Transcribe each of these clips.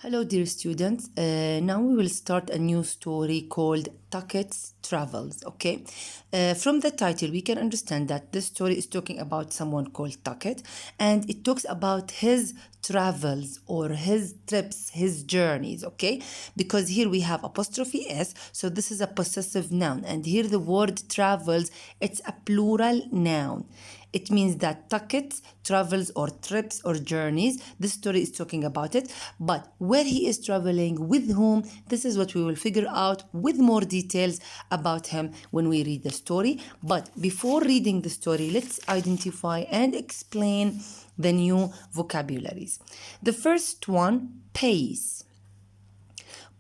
Hello, dear students. Now we will start a new story called Tucket's Travels. Okay, from the title, we can understand that this story is talking about someone called Tucket, and it talks about his travels or his trips, his journeys. Okay, because here we have apostrophe s, so this is a possessive noun, and here the word travels, it's a plural noun. It means that Tucket travels or trips or journeys. This story is talking about it. But where he is traveling, with whom, this is what we will figure out with more details about him when we read the story. But before reading the story, let's identify and explain the new vocabularies. The first one, pace.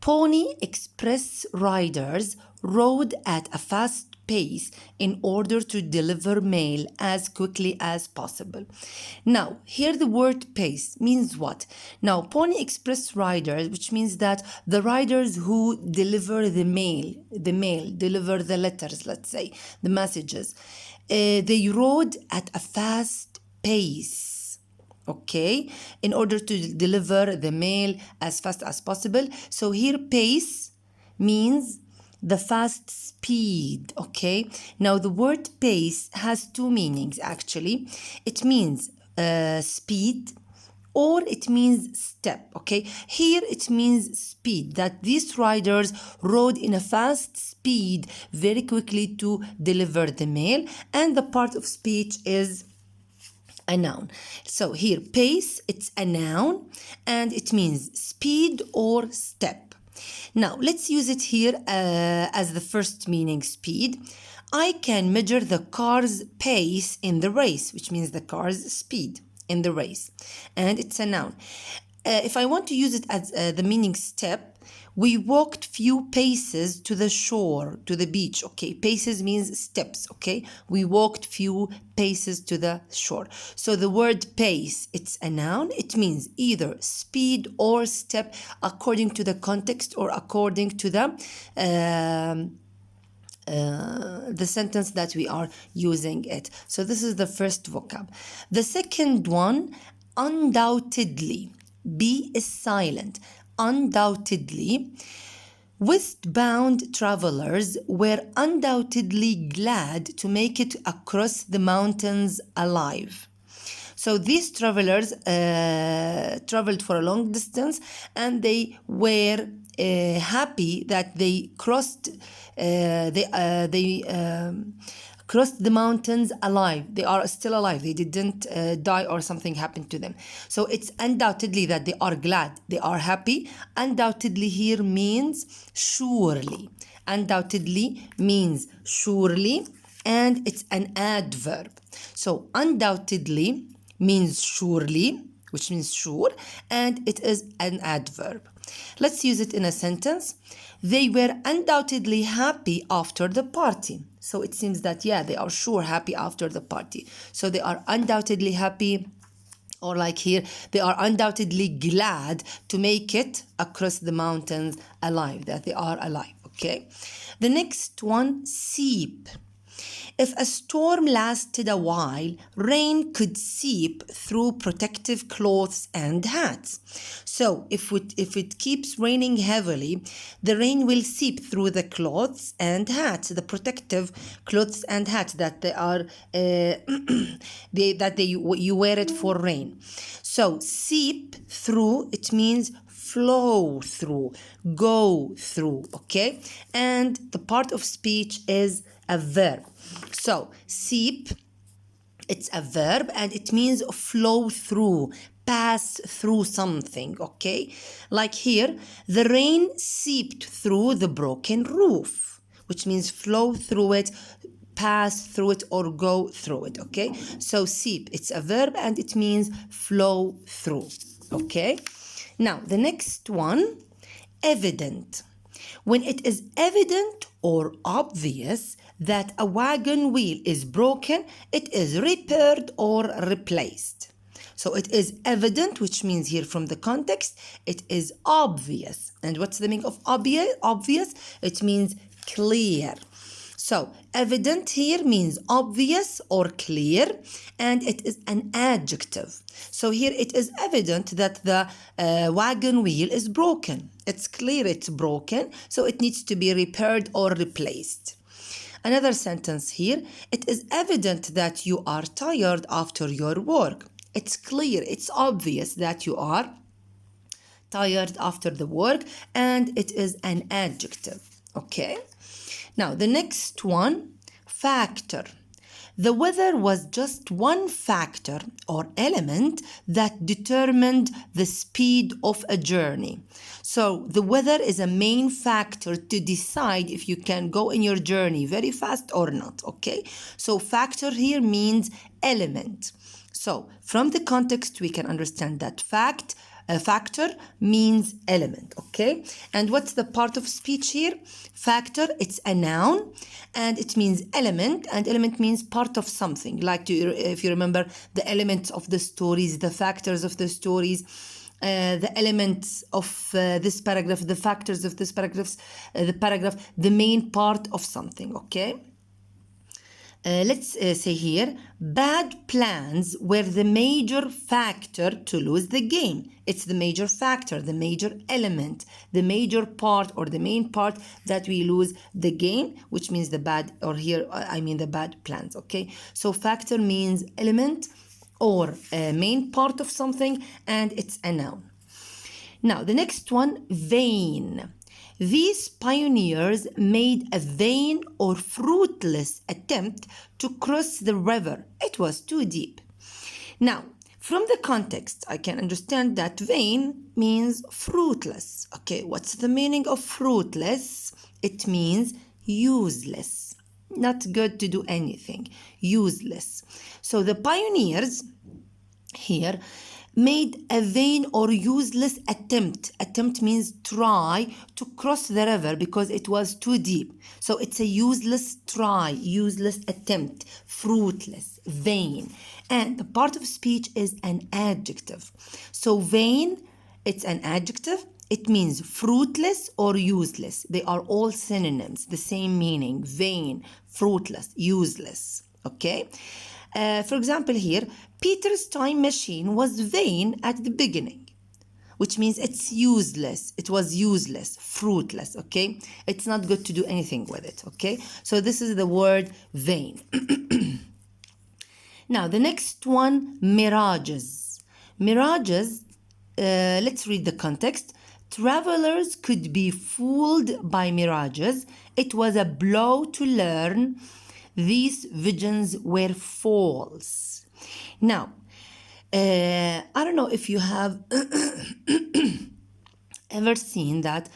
Pony Express riders rode at a fast pace in order to deliver mail as quickly as possible. Now, here the word pace means what? Now, Pony Express riders, which means that the riders who deliver the mail, deliver the letters, let's say, the messages, they rode at a fast pace. Okay, in order to deliver the mail as fast as possible. So here pace means the fast speed. Okay, now the word pace has two meanings actually. It means speed, or it means step. Okay, here it means speed, that these riders rode in a fast speed very quickly to deliver the mail, and the part of speech is a noun. So here pace, it's a noun and it means speed or step. Now let's use it here as the first meaning, speed. I can measure the car's pace in the race, which means the car's speed in the race, and it's a noun. If I want to use it as the meaning step, we walked few paces to the shore, to the beach. Okay, paces means steps. Okay, we walked few paces to the shore. So the word pace, it's a noun. It means either speed or step according to the context or according to the sentence that we are using it. So this is the first vocab. The second one, undoubtedly. B is silent. Undoubtedly. Westbound travelers were undoubtedly glad to make it across the mountains alive. So these travelers traveled for a long distance, and they were happy that they crossed crossed the mountains alive. They are still alive. They didn't die or something happened to them. So it's undoubtedly that they are glad, they are happy. Undoubtedly here means surely. Undoubtedly means surely, and it's an adverb. So undoubtedly means surely, which means sure, and it is an adverb. Let's use it in a sentence. They were undoubtedly happy after the party. So it seems that, yeah, they are sure happy after the party. So they are undoubtedly happy, or like here, they are undoubtedly glad to make it across the mountains alive, that they are alive. Okay. The next one, seep. If a storm lasted a while, rain could seep through protective clothes and hats. So if it keeps raining heavily, the rain will seep through the clothes and hats, the protective clothes and hats that they are you wear it for rain. So seep through, it means flow through, go through. Okay, and the part of speech is a verb. So seep, it's a verb and it means flow through, pass through something. Okay, like here, the rain seeped through the broken roof, which means flow through it, pass through it, or go through it. Okay, so seep, it's a verb and it means flow through. Okay, now the next one, evident. When it is evident or obvious that a wagon wheel is broken, it is repaired or replaced. So it is evident, which means here from the context, it is obvious. And what's the meaning of obvious? It means clear. So evident here means obvious or clear, and it is an adjective. So here it is evident that the wagon wheel is broken. It's clear it's broken, so it needs to be repaired or replaced. Another sentence here, it is evident that you are tired after your work. It's clear, it's obvious that you are tired after the work, and it is an adjective. Okay? Now, the next one, factor. The weather was just one factor or element that determined the speed of a journey. So the weather is a main factor to decide if you can go in your journey very fast or not, okay? So factor here means element. So from the context, we can understand that factor means element, okay? And what's the part of speech here? Factor, it's a noun, and it means element, and element means part of something. Like if you remember the elements of the stories, the factors of the stories, the elements of this paragraph, the factors of this paragraph, the main part of something, okay? Let's say here, bad plans were the major factor to lose the game. It's the major factor, the major element, the major part or the main part that we lose the game, which means the bad, or here I mean the bad plans, okay? So factor means element or a main part of something, and it's a noun. Now, the next one, vain. These pioneers made a vain or fruitless attempt to cross the river. It was too deep. Now, from the context, I can understand that vain means fruitless. Okay, what's the meaning of fruitless? It means useless. Not good to do anything. Useless. So the pioneers here made a vain or useless attempt. Attempt means try to cross the river because it was too deep. So it's a useless try, useless attempt, fruitless, vain. And the part of speech is an adjective. So vain, it's an adjective. It means fruitless or useless. They are all synonyms, the same meaning. Vain, fruitless, useless. Okay? For example here, Peter's time machine was vain at the beginning, which means it's useless. It was useless, fruitless, okay? It's not good to do anything with it, okay? So this is the word vain. Now, the next one, mirages. Mirages, let's read the context. Travelers could be fooled by mirages. It was a blow to learn these visions were false. Now, I don't know if you have ever seen that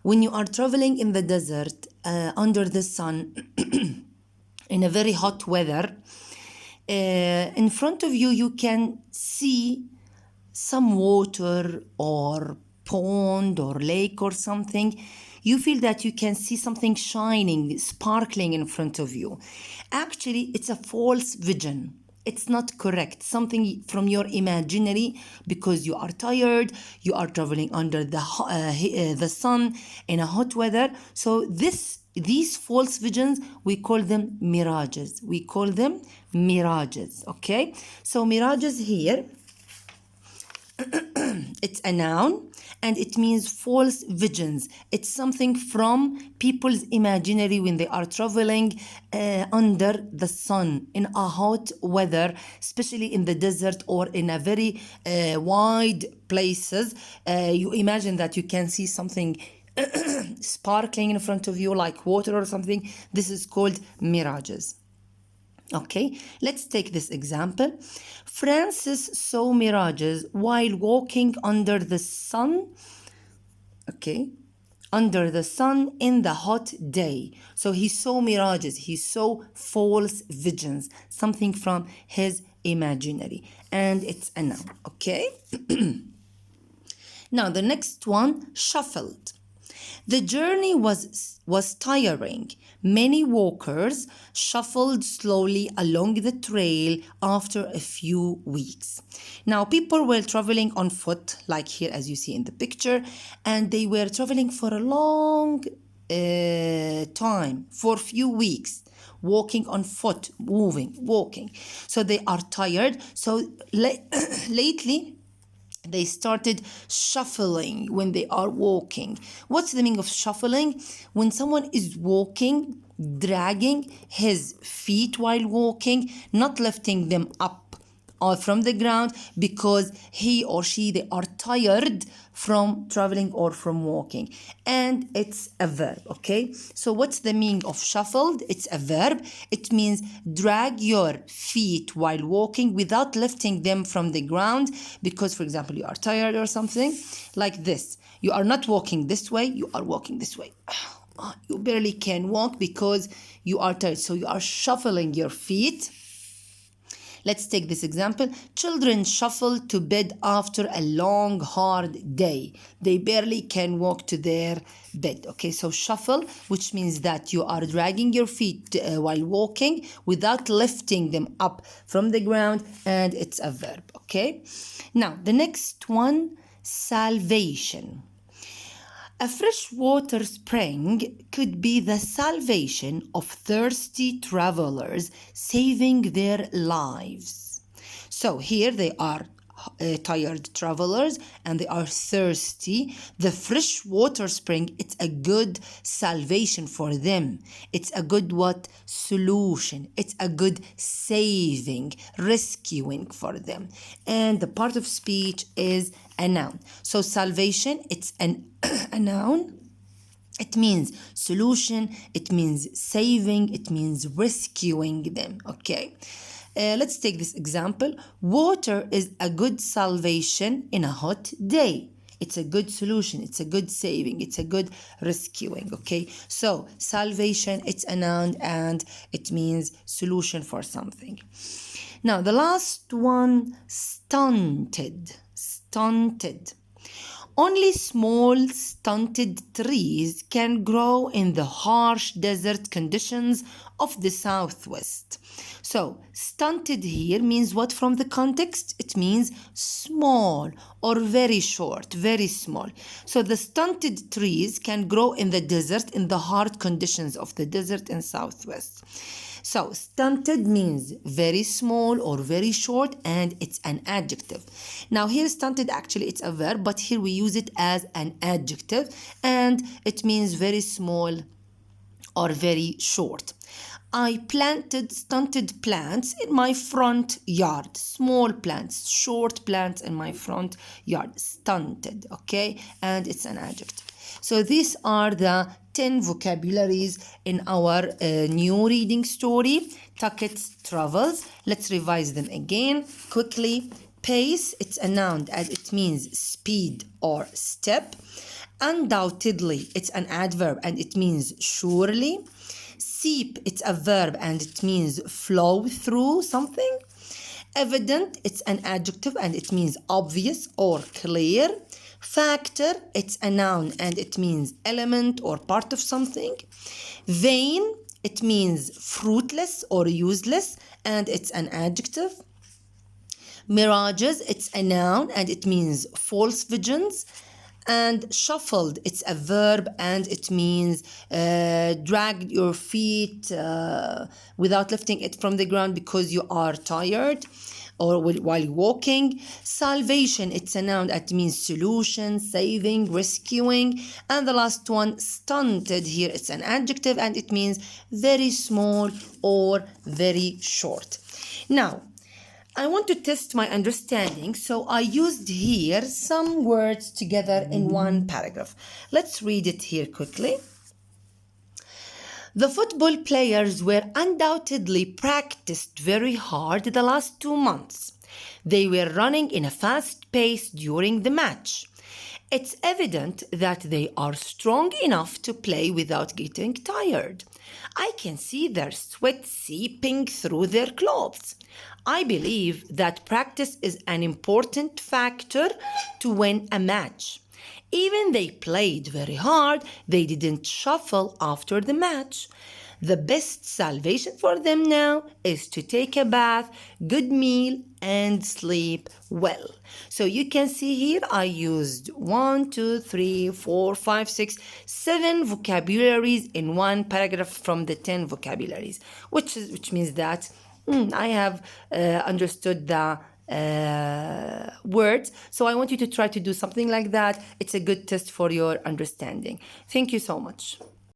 when you are traveling in the desert under the sun in a very hot weather, in front of you, you can see some water or pond or lake or something. You feel that you can see something shining, sparkling in front of you. Actually, it's a false vision. It's not correct. Something from your imaginary, because you are tired, you are traveling under the sun in a hot weather. So these false visions, we call them mirages. We call them mirages, okay? So mirages here, it's a noun, and it means false visions. It's something from people's imaginary when they are traveling under the sun in a hot weather, especially in the desert or in a very wide places. You imagine that you can see something sparkling in front of you like water or something. This is called mirages. Okay, let's take this example. Francis saw mirages while walking under the sun. Okay, under the sun in the hot day. So he saw mirages, he saw false visions, something from his imaginary, and it's a noun. Okay. Now the next one, shuffled. The journey was tiring. Many walkers shuffled slowly along the trail after a few weeks. Now, people were traveling on foot, like here as you see in the picture, and they were traveling for a long time, for a few weeks. walking on foot, moving, walking. So they are tired. So lately, they started shuffling when they are walking. What's the meaning of shuffling? When someone is walking, dragging his feet while walking, not lifting them up or from the ground because he or she, they are tired from traveling or from walking. And it's a verb, okay? So what's the meaning of shuffled? It's a verb. It means drag your feet while walking without lifting them from the ground because, for example, you are tired or something like this. You are not walking this way, you are walking this way. You barely can walk because you are tired. So you are shuffling your feet. Let's take this example. Children shuffle to bed after a long, hard day. They barely can walk to their bed. Okay, so shuffle, which means that you are dragging your feet while walking without lifting them up from the ground, and it's a verb. Okay, now the next one, salvation. A freshwater spring could be the salvation of thirsty travelers, saving their lives. So here they are tired travelers and they are thirsty. The freshwater spring, it's a good salvation for them. It's a good what? Solution. It's a good saving, rescuing for them. And the part of speech is a noun. So salvation, it's a noun. It means solution, it means saving, it means rescuing them, okay? Let's take this example. Water is a good salvation in a hot day. It's a good solution, it's a good saving, it's a good rescuing, okay? So salvation, it's a noun and it means solution for something. Now the last one, stunted. Stunted. Only small stunted trees can grow in the harsh desert conditions of the southwest. So stunted here means what from the context? It means small or very short, very small. So the stunted trees can grow in the desert, in the hard conditions of the desert in southwest. So stunted means very small or very short, and it's an adjective. Now here stunted, actually it's a verb, but here we use it as an adjective and it means very small or very short. I planted stunted plants in my front yard. Small plants, short plants in my front yard. Stunted, okay? And it's an adjective. So these are the 10 vocabularies in our new reading story, Tucket's Travels. Let's revise them again quickly. Pace, it's a noun and it means speed or step. Undoubtedly, it's an adverb and it means surely. Seep, it's a verb and it means flow through something. Evident, it's an adjective and it means obvious or clear. Factor, it's a noun and it means element or part of something. Vain, it means fruitless or useless and it's an adjective. Mirages, it's a noun and it means false visions. And shuffled, it's a verb and it means drag your feet without lifting it from the ground because you are tired or while walking. Salvation, it's a noun that means solution, saving, rescuing. And the last one, stunted, here it's an adjective and it means very small or very short. Now, I want to test my understanding, so I used here some words together in one paragraph. Let's read it here quickly. The football players were undoubtedly practiced very hard the last 2 months. They were running in a fast pace during the match. It's evident that they are strong enough to play without getting tired. I can see their sweat seeping through their clothes. I believe that practice is an important factor to win a match. Even they played very hard, they didn't shuffle after the match. The best salvation for them now is to take a bath, good meal, and sleep well. So you can see here I used 1, 2, 3, 4, 5, 6, 7 vocabularies in one paragraph from the 10 vocabularies, which means that I have understood the words. So I want you to try to do something like that. It's a good test for your understanding. Thank you so much.